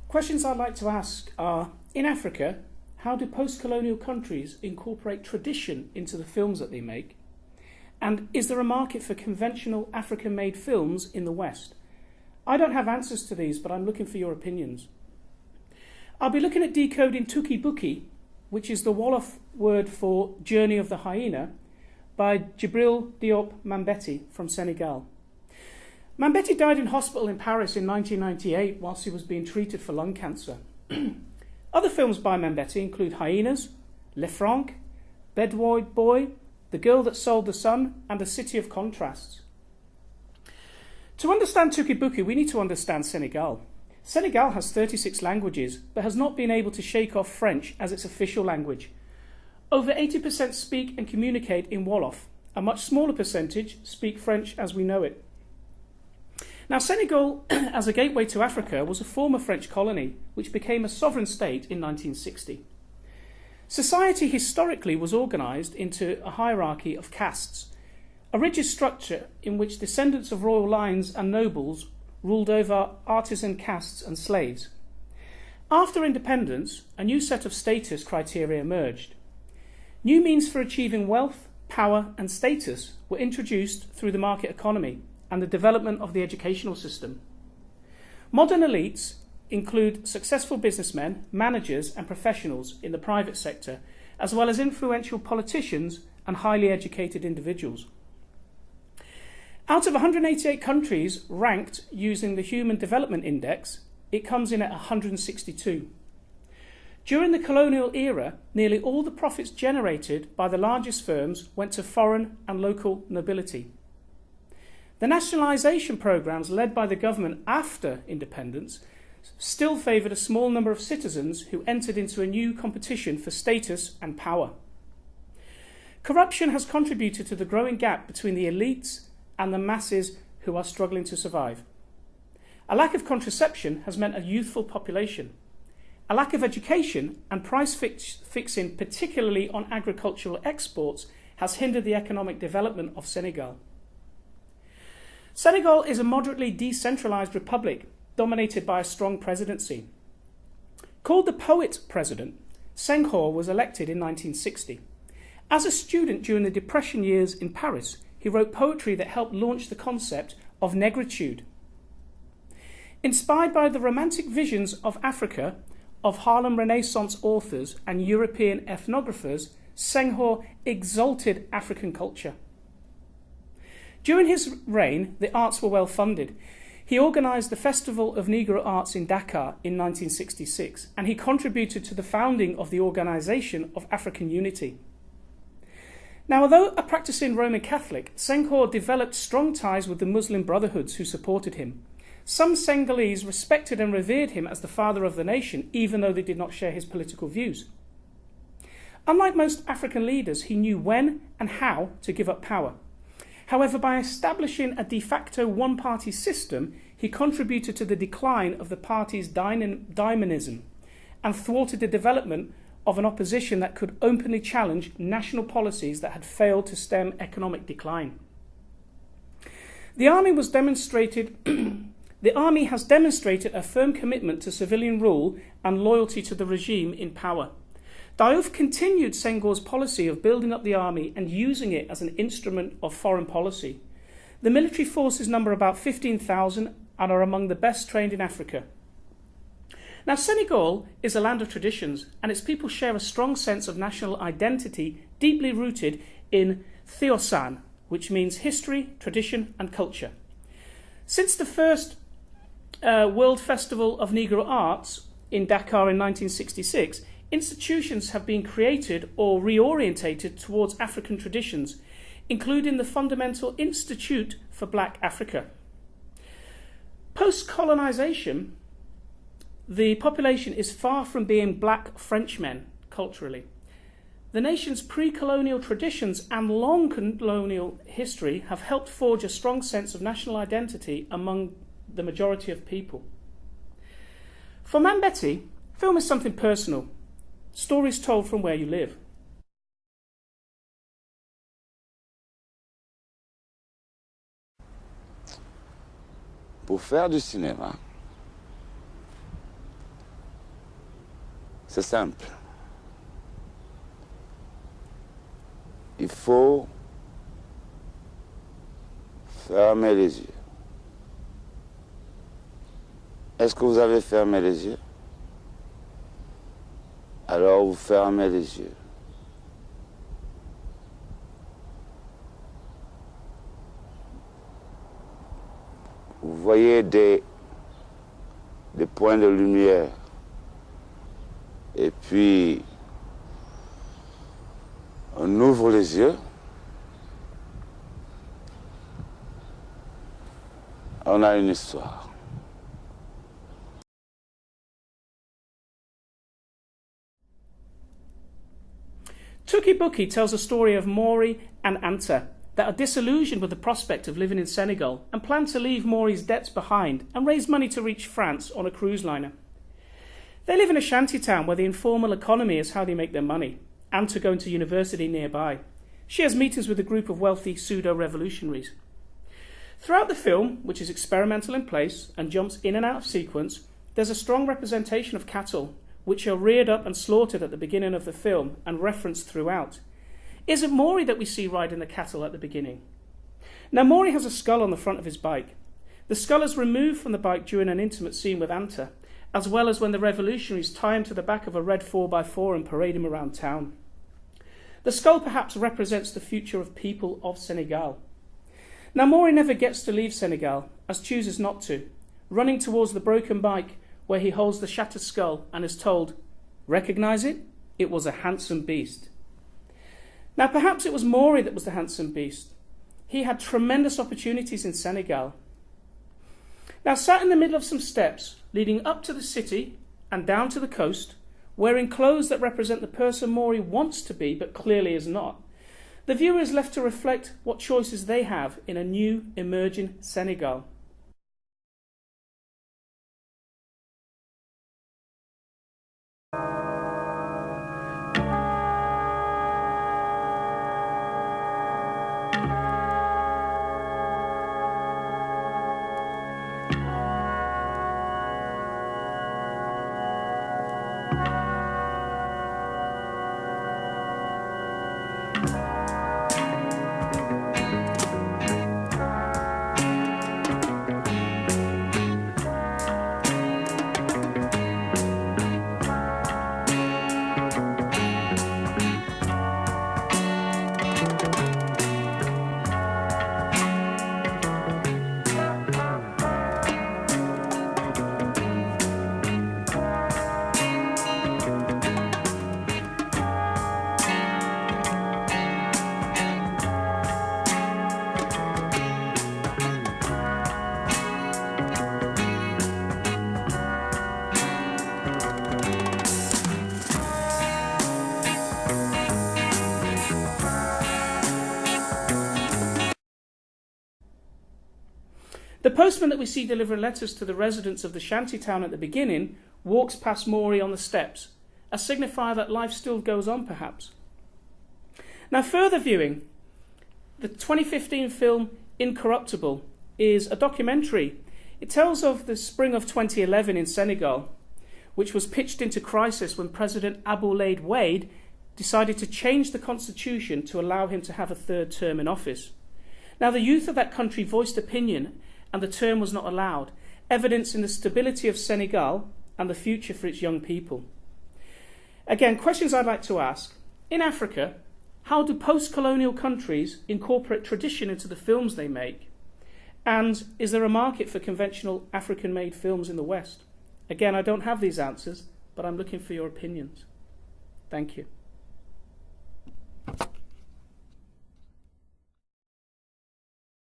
Questions I'd like to ask are, in Africa, how do post-colonial countries incorporate tradition into the films that they make? And is there a market for conventional African-made films in the West? I don't have answers to these, but I'm looking for your opinions. I'll be looking at decoding Touki, which is the Wolof word for Journey of the Hyena, by Djibril Diop Mambéty from Senegal. Mambéty died in hospital in Paris in 1998 whilst he was being treated for lung cancer. Other films by Mambéty include Hyenas, Le Franc, Bedouin Boy, The Girl That Sold the Sun, and A City of Contrasts. To understand Touki, we need to understand Senegal. Senegal has 36 languages, but has not been able to shake off French as its official language. Over 80% speak and communicate in Wolof. A much smaller percentage speak French as we know it. Now, Senegal, as a gateway to Africa, was a former French colony, which became a sovereign state in 1960. Society historically was organised into a hierarchy of castes, a rigid structure in which descendants of royal lines and nobles ruled over artisan castes and slaves. After independence, a new set of status criteria emerged. New means for achieving wealth, power and status were introduced through the market economy and the development of the educational system. Modern elites include successful businessmen, managers and professionals in the private sector, as well as influential politicians and highly educated individuals. Out of 188 countries ranked using the Human Development Index, it comes in at 162. During the colonial era, nearly all the profits generated by the largest firms went to foreign and local nobility. The nationalisation programmes led by the government after independence still favoured a small number of citizens who entered into a new competition for status and power. Corruption has contributed to the growing gap between the elites and the masses who are struggling to survive. A lack of contraception has meant a youthful population. A lack of education and price fixing, particularly on agricultural exports, has hindered the economic development of Senegal. Senegal is a moderately decentralised republic dominated by a strong presidency. Called the Poet President, Senghor was elected in 1960. As a student during the Depression years in Paris, he wrote poetry that helped launch the concept of negritude. Inspired by the romantic visions of Africa, of Harlem Renaissance authors and European ethnographers, Senghor exalted African culture. During his reign, the arts were well funded. He organised the Festival of Negro Arts in Dakar in 1966, and he contributed to the founding of the Organisation of African Unity. Now, although a practicing Roman Catholic, Senghor developed strong ties with the Muslim brotherhoods who supported him. Some Senegalese respected and revered him as the father of the nation, even though they did not share his political views. Unlike most African leaders, he knew when and how to give up power. However, by establishing a de facto one-party system, he contributed to the decline of the party's dynamism and thwarted the development of an opposition that could openly challenge national policies that had failed to stem economic decline. The army has demonstrated a firm commitment to civilian rule and loyalty to the regime in power. Diouf continued Senghor's policy of building up the army and using it as an instrument of foreign policy. The military forces number about 15,000 and are among the best trained in Africa. Now, Senegal is a land of traditions, and its people share a strong sense of national identity deeply rooted in Theosan, which means history, tradition and culture. Since the first World Festival of Negro Arts in Dakar in 1966, institutions have been created or reorientated towards African traditions, including the Fundamental Institute for Black Africa. Post-colonisation, the population is far from being black Frenchmen culturally. The nation's pre-colonial traditions and long colonial history have helped forge a strong sense of national identity among the majority of people. For Mambéty, film is something personal, stories told from where you live. Pour faire du cinéma, C'est simple. Il faut fermer les yeux. Est-ce que vous avez fermé les yeux? Alors vous fermez les yeux. Vous voyez des points de lumière. Et puis, on ouvre les yeux. On a une histoire. Touki tells a story of Maury and Anta that are disillusioned with the prospect of living in Senegal and plan to leave Maury's debts behind and raise money to reach France on a cruise liner. They live in a shanty town where the informal economy is how they make their money. Anta going to university nearby. She has meetings with a group of wealthy pseudo-revolutionaries. Throughout the film, which is experimental in place and jumps in and out of sequence, there's a strong representation of cattle, which are reared up and slaughtered at the beginning of the film and referenced throughout. Is it Maury that we see riding the cattle at the beginning? Now, Maury has a skull on the front of his bike. The skull is removed from the bike during an intimate scene with Anta, as well as when the revolutionaries tie him to the back of a red 4x4 and parade him around town. The skull perhaps represents the future of people of Senegal. Now, Maury never gets to leave Senegal, as chooses not to, running towards the broken bike where he holds the shattered skull and is told, "Recognise it? It was a handsome beast." Now, perhaps it was Maury that was the handsome beast. He had tremendous opportunities in Senegal. Now, sat in the middle of some steps leading up to the city and down to the coast, wearing clothes that represent the person Maury wants to be but clearly is not, the viewer is left to reflect what choices they have in a new, emerging Senegal. The postman that we see delivering letters to the residents of the shanty town at the beginning walks past Maury on the steps, a signifier that life still goes on perhaps. Now, further viewing, the 2015 film Incorruptible is a documentary. It tells of the spring of 2011 in Senegal, which was pitched into crisis when President Aboulaye Wade decided to change the constitution to allow him to have a third term in office. Now, the youth of that country voiced opinion and the term was not allowed, evidencing the stability of Senegal and the future for its young people. Again, questions I'd like to ask. In Africa, how do post-colonial countries incorporate tradition into the films they make? And is there a market for conventional African-made films in the West? Again, I don't have these answers, but I'm looking for your opinions. Thank you.